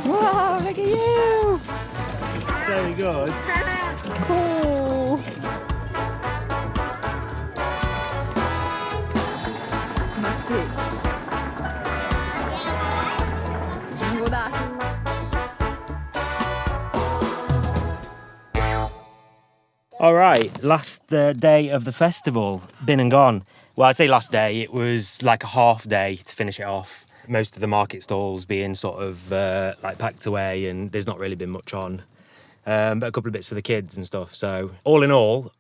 Wow, look at you! So good. Cool! All right, last day of the festival, been and gone. Well, I say last day, it was like a half day to finish it off. Most of the market stalls being sort of like packed away, and there's not really been much on. But a couple of bits for the kids and stuff. So all in all,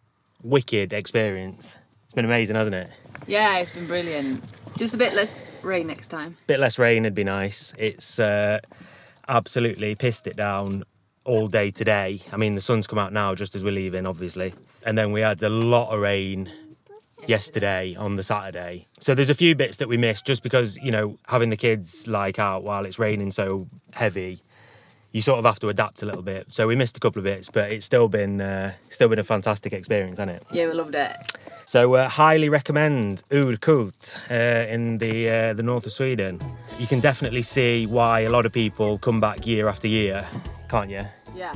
wicked experience. It's been amazing, hasn't it? Yeah, it's been brilliant. Just a bit less rain next time. Bit less rain would be nice. It's absolutely pissed it down all day today. I mean, the sun's come out now just as we're leaving, obviously. And then we had a lot of rain yesterday on the Saturday. So there's a few bits that we missed just because, you know, having the kids like out while it's raining so heavy, you sort of have to adapt a little bit. So we missed a couple of bits, but it's still been a fantastic experience, hasn't it? Yeah, we loved it. So highly recommend Urkult in the north of Sweden. You can definitely see why a lot of people come back year after year, can't you? Yeah.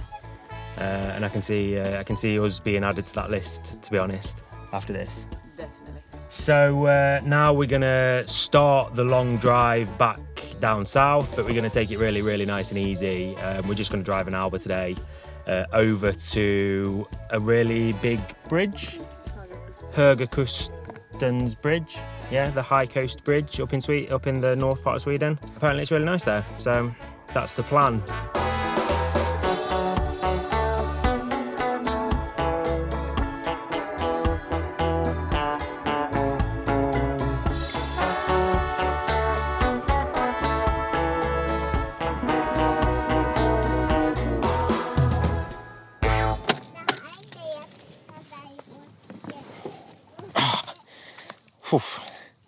And I can see us being added to that list, to be honest, after this. Definitely. So now we're gonna start the long drive back down south, but we're gonna take it really, really nice and easy. We're just gonna drive an hour today over to a really big bridge. Urkult Bridge, yeah, the High Coast Bridge up in the north part of Sweden. Apparently it's really nice there, so that's the plan.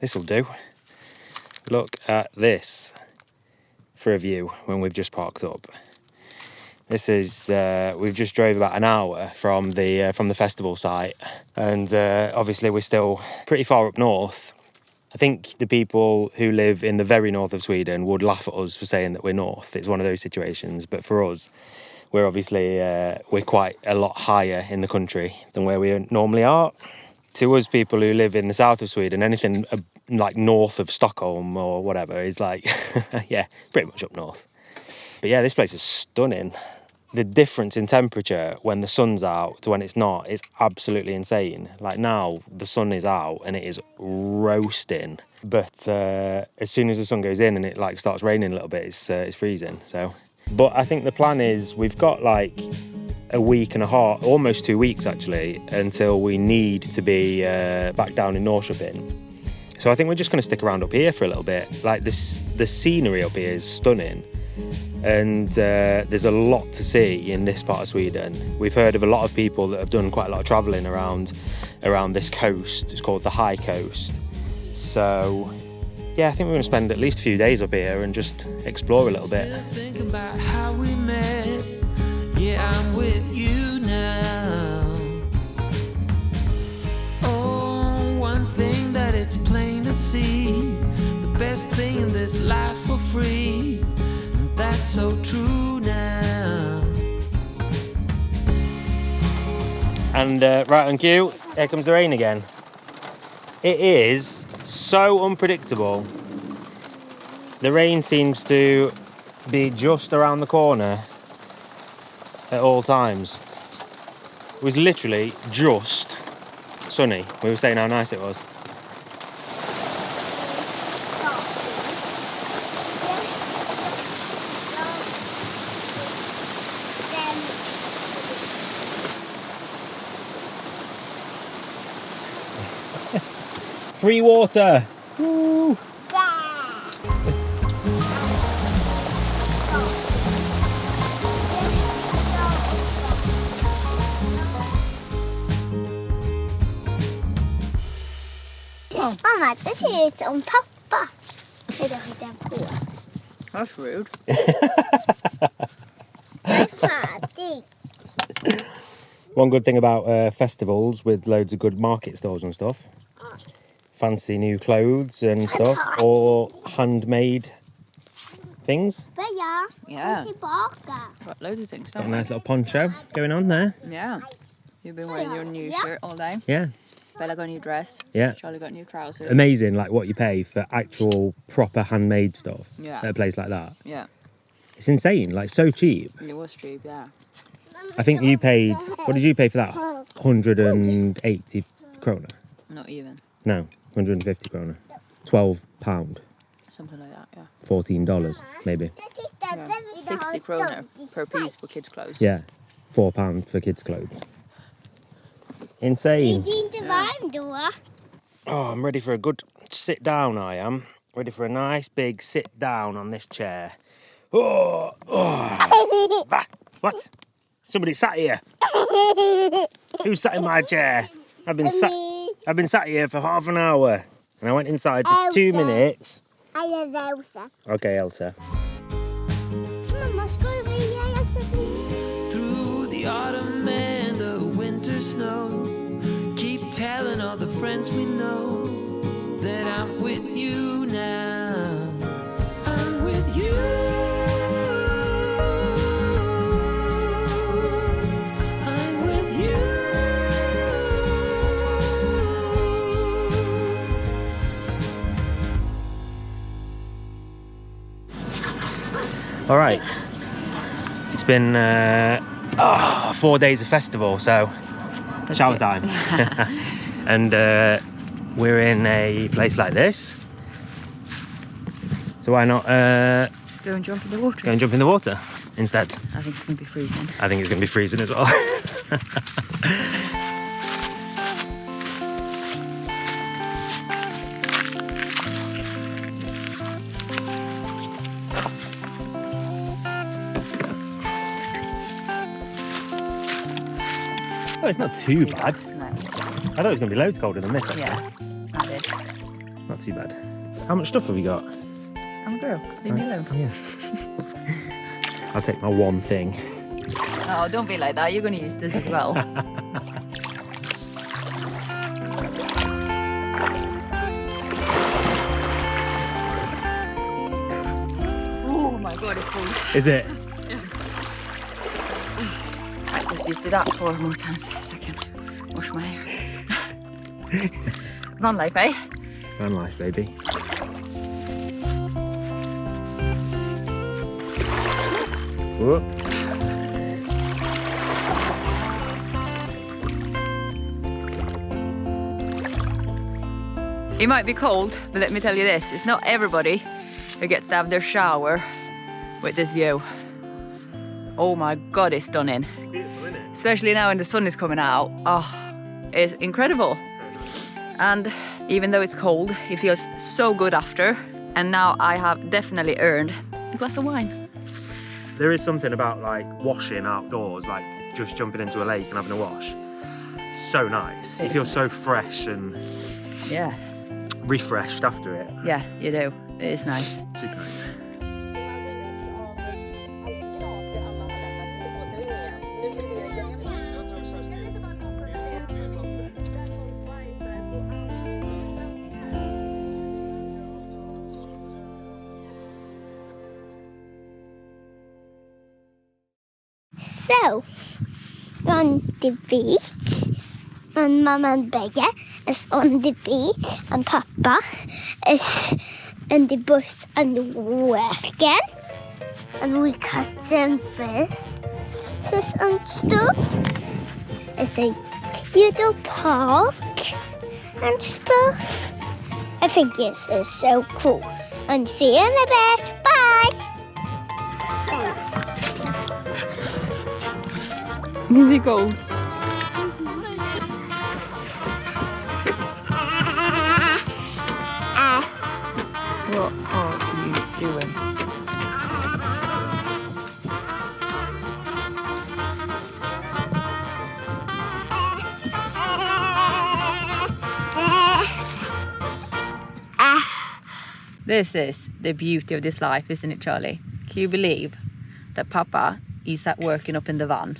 This'll do. Look at this for a view when we've just parked up. This is we've just drove about an hour from the festival site, and obviously we're still pretty far up north. I think the people who live in the very north of Sweden would laugh at us for saying that we're north. It's one of those situations, but for us, we're obviously we're quite a lot higher in the country than where we normally are. To us people who live in the south of Sweden, anything like north of Stockholm or whatever is like, yeah, pretty much up north. But yeah, this place is stunning. The difference in temperature when the sun's out to when it's not is absolutely insane. Like now, the sun is out and it is roasting. But as soon as the sun goes in and it like starts raining a little bit, it's freezing. So, but I think the plan is we've got like a week and a half, almost 2 weeks actually, until we need to be back down in Norrköping. So I think we're just going to stick around up here for a little bit. Like this, the scenery up here is stunning, and there's a lot to see in this part of Sweden. We've heard of a lot of people that have done quite a lot of travelling around this coast. It's called the High Coast. So yeah, I think we're going to spend at least a few days up here and just explore a little bit. Thinking about how we met. Yeah, I'm with you now. Oh, one thing that it's plain to see, the best thing in this life's for free, and that's so true now. And right on cue, here comes the rain again. It is so unpredictable. The rain seems to be just around the corner at all times. It was literally just sunny. We were saying how nice it was. Free water! Woo! Mamma, det ser ut som pappa. Eller hittar på. That's rude. Färdig. One good thing about festivals with loads of good market stores and stuff. Fancy new clothes and stuff, or handmade things. Börja. Yeah. Tillbaka. Got loads of things, Got a don't we? nice little poncho going on there. Yeah. You've been wearing your new shirt all day. Yeah, Bella got a new dress. yeah. Charlie got new trousers. Amazing, like what you pay for actual proper handmade stuff Yeah. at a place like that. Yeah. It's insane, like so cheap. It was cheap, yeah. I think you paid, what did you pay for that? 180 krona? Not even. No, 150 krona. £12, Something like that, yeah. $14 maybe. Yeah. 60 kroner per piece for kids' clothes. Yeah, £4 for kids' clothes. Insane. Det är inte varmt då. Oh, I'm ready for a good sit down, I am. Ready for a nice big sit down on this chair. Oh, oh. What? Somebody sat here. Who sat in my chair? I've been sat here for half an hour. And I went inside for 2 minutes. I love Elsa. Okay, Elsa. Mamma, ska du vilja hjälpa till? Through the autumn and the winter snow, keep telling all the friends we know that I'm with you now. I'm with you. I'm with you. All right. It's been 4 days of festival, so shower time. And we're in a place like this. So why not Just go and jump in the water. go and jump in the water instead? I think it's going to be freezing. I think it's going to be freezing as well. Oh, it's not too bad. No. I thought it was going to be loads colder than this. Actually. Yeah, that is. Not too bad. How much stuff have you got? I'm a girl. Leave me alone. Yeah. I'll take my one thing. Oh, don't be like that. You're going to use this as well. Oh my god, it's cold. Is it? Right, let's just do that 4 more times so I can wash my hair. Van life, eh? Van life, baby. Whoop. It might be cold, but let me tell you this. It's not everybody who gets to have their shower with this view. Oh my god, it's stunning. Beautiful, isn't it? Especially now when the sun is coming out. Oh, it's incredible. And even though it's cold, it feels so good after. And now I have definitely earned a glass of wine. There is something about like washing outdoors, like just jumping into a lake and having a wash. So nice. You feel so fresh and Yeah, refreshed after it. yeah, you do. It is nice. Super nice. So, on the beach, and Mama and Becca is on the beach, and Papa is in the bush and working, and we cut some fish and stuff. It's a little park and stuff. I think this is so cool. And see you in a bit. Bye. Is it cold? What are you doing? This is the beauty of this life, isn't it, Charlie? Can you believe that Papa is at working up in the van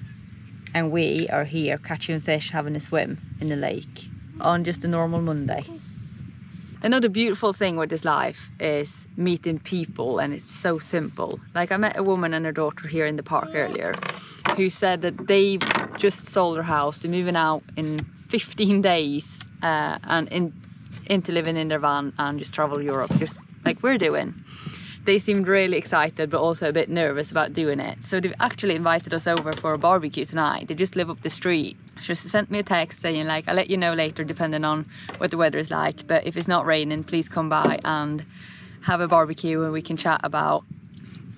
and we are here catching fish, having a swim in the lake on just a normal Monday? Another beautiful thing with this life is meeting people, and it's so simple. Like I met a woman and her daughter here in the park earlier who said that they just sold their house. They're moving out in 15 days and into living in their van and just travel Europe, just like we're doing. They seemed really excited but also a bit nervous about doing it. So they've actually invited us over for a barbecue tonight. They just live up the street. She just sent me a text saying like, I'll let you know later depending on what the weather is like, but if it's not raining, please come by and have a barbecue and we can chat about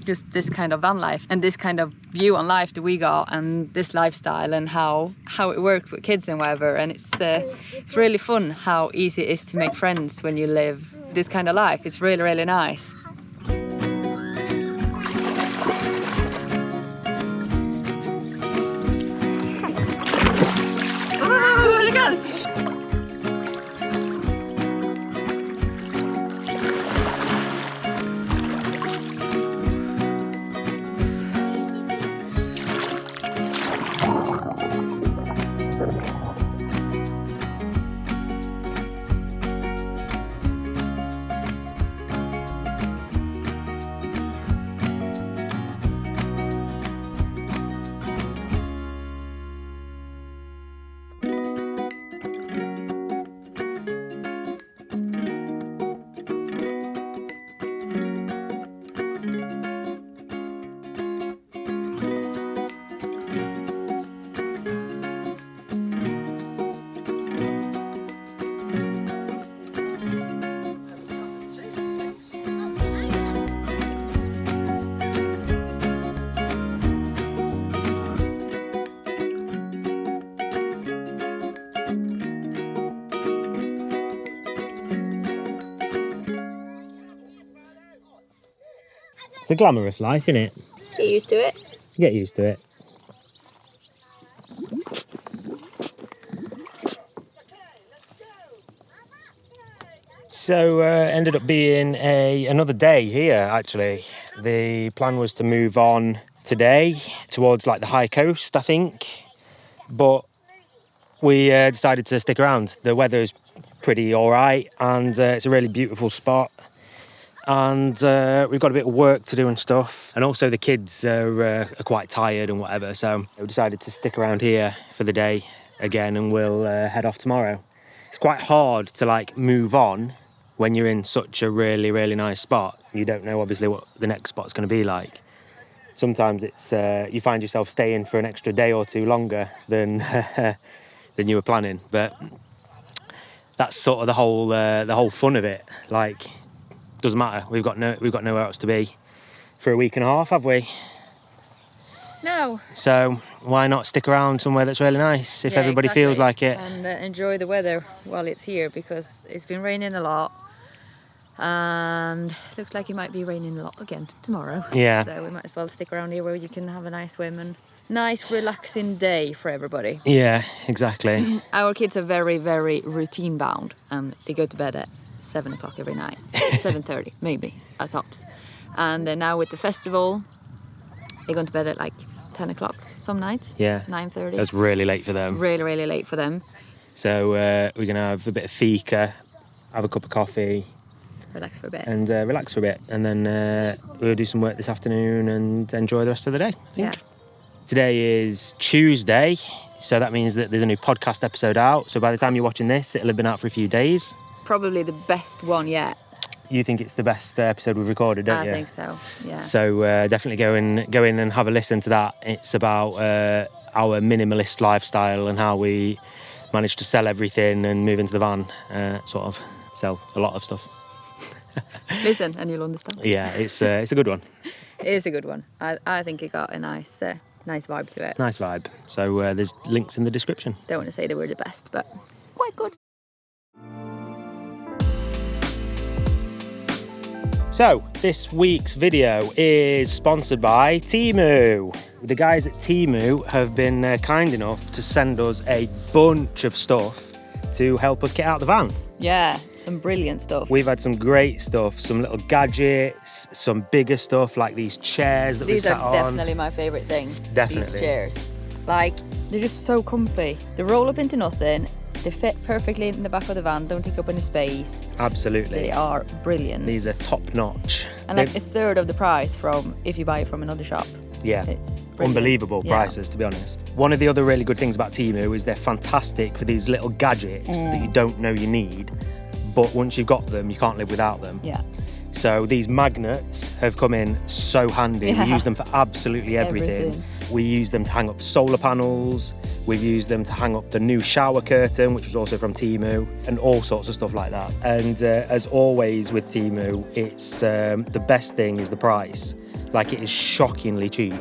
just this kind of van life and this kind of view on life that we got and this lifestyle and how it works with kids and whatever. And it's really fun how easy it is to make friends when you live this kind of life. It's really, really nice. Oh, look at it. It's a glamorous life, isn't it? Get used to it. Get used to it. So ended up being another day here actually. The plan was to move on today towards like the high coast, I think, but we decided to stick around. The weather is pretty alright and it's a really beautiful spot. And we've got a bit of work to do and stuff, and also the kids are quite tired and whatever, so we decided to stick around here for the day again and we'll head off tomorrow. It's quite hard to like move on when you're in such a really, really nice spot. You don't know obviously what the next spot's going to be like. Sometimes it's you find yourself staying for an extra day or two longer than than you were planning, but that's sort of the whole fun of it. Like, doesn't matter. We've got nowhere else to be for a week and a half, have we? No. So why not stick around somewhere that's really nice if everybody feels like it? And enjoy the weather while it's here, because it's been raining a lot and looks like it might be raining a lot again tomorrow. Yeah. So we might as well stick around here where you can have a nice swim and nice relaxing day for everybody. Yeah, exactly. Our kids are very, very routine bound and they go to bed at 7 o'clock every night, 7:30 maybe at tops. And now with the festival, they're going to bed at like 10 o'clock some nights. Yeah. 9:30. That's really late for them. It's really, really late for them. So we're going to have a bit of fika, have a cup of coffee. Relax for a bit. And relax for a bit. And then we'll do some work this afternoon and enjoy the rest of the day. Yeah. Today is Tuesday, so that means that there's a new podcast episode out. So by the time you're watching this, it'll have been out for a few days. Probably the best one yet. You think it's the best episode we've recorded, don't you? I think so, yeah. So definitely go in and have a listen to that. It's about our minimalist lifestyle and how we managed to sell everything and move into the van, sort of sell a lot of stuff. Listen and you'll understand. Yeah, it's a good one. It is a good one. I think it got a nice vibe to it. Nice vibe. So there's links in the description. Don't want to say they were the best, but quite good. So, this week's video is sponsored by Temu. The guys at Temu have been kind enough to send us a bunch of stuff to help us get out the van. Yeah, some brilliant stuff. We've had some great stuff, some little gadgets, some bigger stuff like these chairs that we sat on. These are definitely my favourite thing. Definitely. These chairs. Like, they're just so comfy. They roll up into nothing. They fit perfectly in the back of the van, don't take up any space. Absolutely. They are brilliant. These are top notch. And like a third of the price from if you buy it from another shop. Yeah, it's brilliant. Unbelievable prices, to be honest. One of the other really good things about Temu is they're fantastic for these little gadgets that you don't know you need, but once you've got them, you can't live without them. Yeah. So these magnets have come in so handy. We use them for absolutely everything. We use them to hang up solar panels. We've used them to hang up the new shower curtain, which was also from Temu, and all sorts of stuff like that. And as always with Temu, it's the best thing is the price. Like, it is shockingly cheap.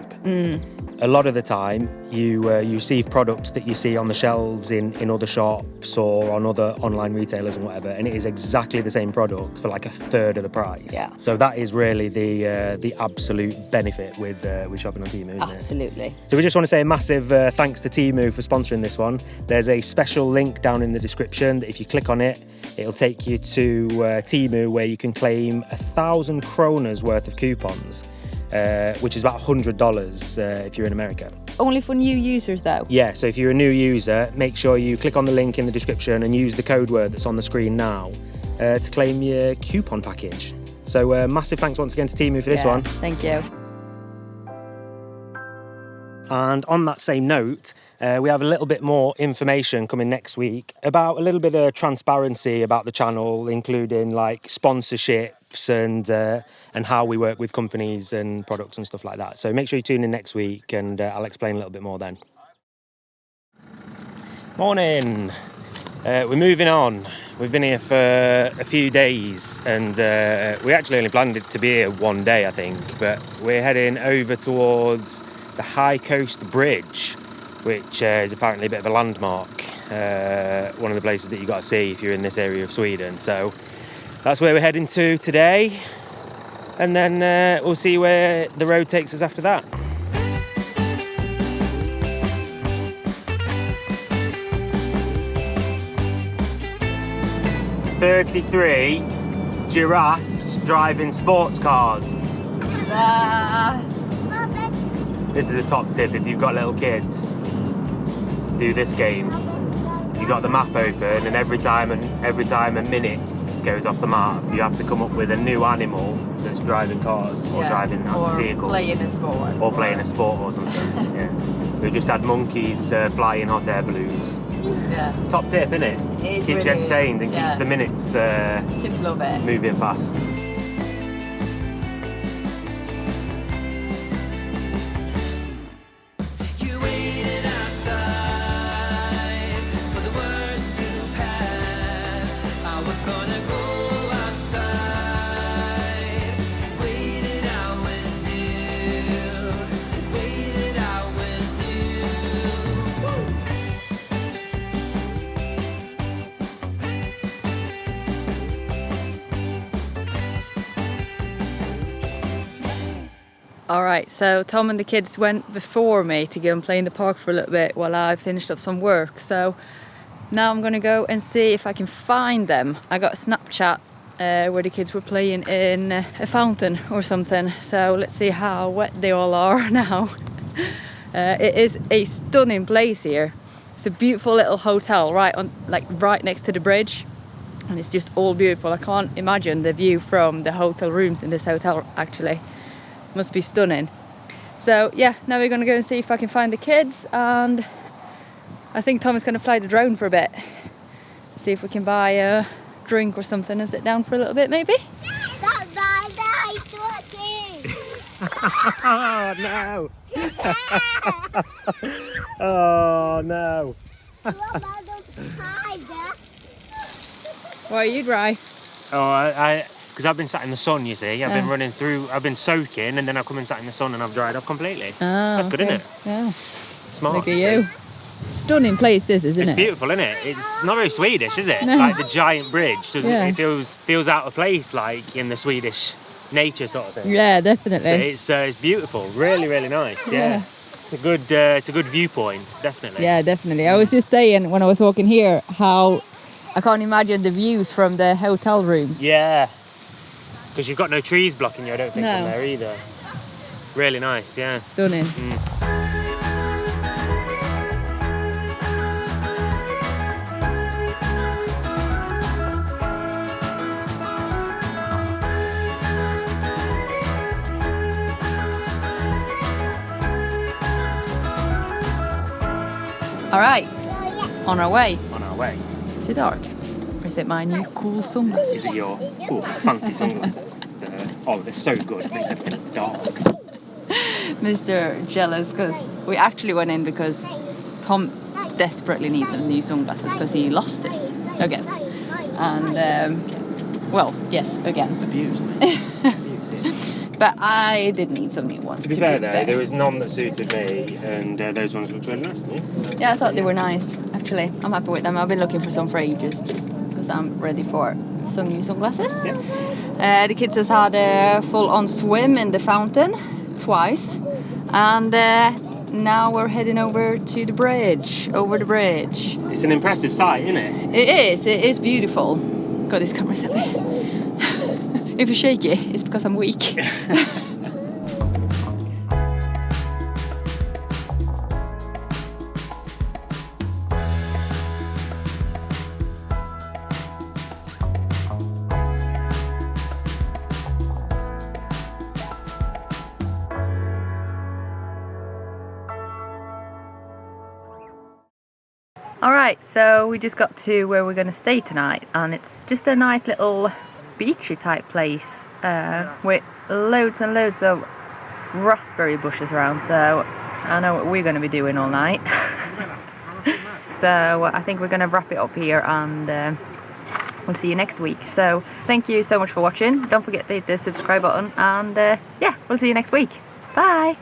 A lot of the time, you receive products that you see on the shelves in other shops or on other online retailers and whatever, and it is exactly the same product for like a third of the price. Yeah. So that is really the absolute benefit with shopping on Temu, isn't it? Absolutely. So we just want to say a massive thanks to Temu for sponsoring this one. There's a special link down in the description that if you click on it, it'll take you to Temu, where you can claim 1,000 kroners worth of coupons. Which is about $100 if you're in America. Only for new users though? Yeah, so if you're a new user, make sure you click on the link in the description and use the code word that's on the screen now to claim your coupon package. So massive thanks once again to Temu for this one. Thank you. And on that same note, we have a little bit more information coming next week about a little bit of transparency about the channel, including like sponsorships and how we work with companies and products and stuff like that. So make sure you tune in next week, and I'll explain a little bit more then. Morning. We're moving on. We've been here for a few days, and we actually only planned it to be here one day, I think, but we're heading over towards the High Coast Bridge, which is apparently a bit of a landmark, one of the places that you got to see if you're in this area of Sweden. So that's where we're heading to today, and then we'll see where the road takes us after that. "33 giraffes driving sports cars." This is a top tip if you've got little kids. Do this game. You got the map open, and every time a minute goes off the map, you have to come up with a new animal that's driving cars or driving vehicles. Or playing a sport. Or playing a sport or something. Yeah. We just had monkeys flying hot air balloons. Yeah. Top tip, innit? Keeps you entertained and keeps the minutes kids love it. Moving fast. Alright, so Tom and the kids went before me to go and play in the park for a little bit while I finished up some work. So now I'm gonna go and see if I can find them. I got a Snapchat where the kids were playing in a fountain or something. So let's see how wet they all are now. It is a stunning place here. It's a beautiful little hotel right next to the bridge. And it's just all beautiful. I can't imagine the view from the hotel rooms in this hotel actually. Must be stunning. So yeah, now we're gonna go and see if I can find the kids, and I think Tom is gonna fly the drone for a bit. See if we can buy a drink or something and sit down for a little bit maybe. Oh no! Oh no! Why are you dry? Oh, because I've been sat in the sun, you see. I've been running through, I've been soaking, and then I've come and sat in the sun and I've dried off completely. That's good, isn't it? Yeah. Smart. Look at you. Stunning place this, isn't it? It's beautiful, isn't it? It's not very Swedish, is it? No. Like the giant bridge, doesn't it? It feels out of place, like in the Swedish nature sort of thing. Yeah, definitely. It's beautiful, really, really nice. Yeah. It's a good viewpoint, definitely. Yeah, definitely. I was just saying when I was walking here how I can't imagine the views from the hotel rooms. Yeah. Because you've got no trees blocking you, I don't think, No. from there either. Really nice, yeah. Stunning. All right, on our way. On our way. Is it dark? Or is it my new cool sunglasses? Is it your fancy sunglasses? They're so good, it makes everything dark. Mr. Jealous, because we actually went in because Tom desperately needs some new sunglasses because he lost his again. And, well, yes, again. Abused me. Abused it. But I did need some new ones. To be fair though, there was none that suited me, and those ones looked really nice, didn't you? Yeah, I thought they were nice, actually. I'm happy with them. I've been looking for some for ages, just because I'm ready for some new sunglasses. Yeah. The kids has had a full-on swim in the fountain twice, and now we're heading over to the bridge, over the bridge. It's an impressive sight, isn't it? It is beautiful. God, this camera's heavy. If you're shaky, it's because I'm weak. Alright, so we just got to where we're going to stay tonight, and it's just a nice little beachy type place with loads and loads of raspberry bushes around, so I know what we're going to be doing all night. So I think we're going to wrap it up here, and we'll see you next week. So thank you so much for watching. Don't forget to hit the subscribe button, and yeah, we'll see you next week. Bye!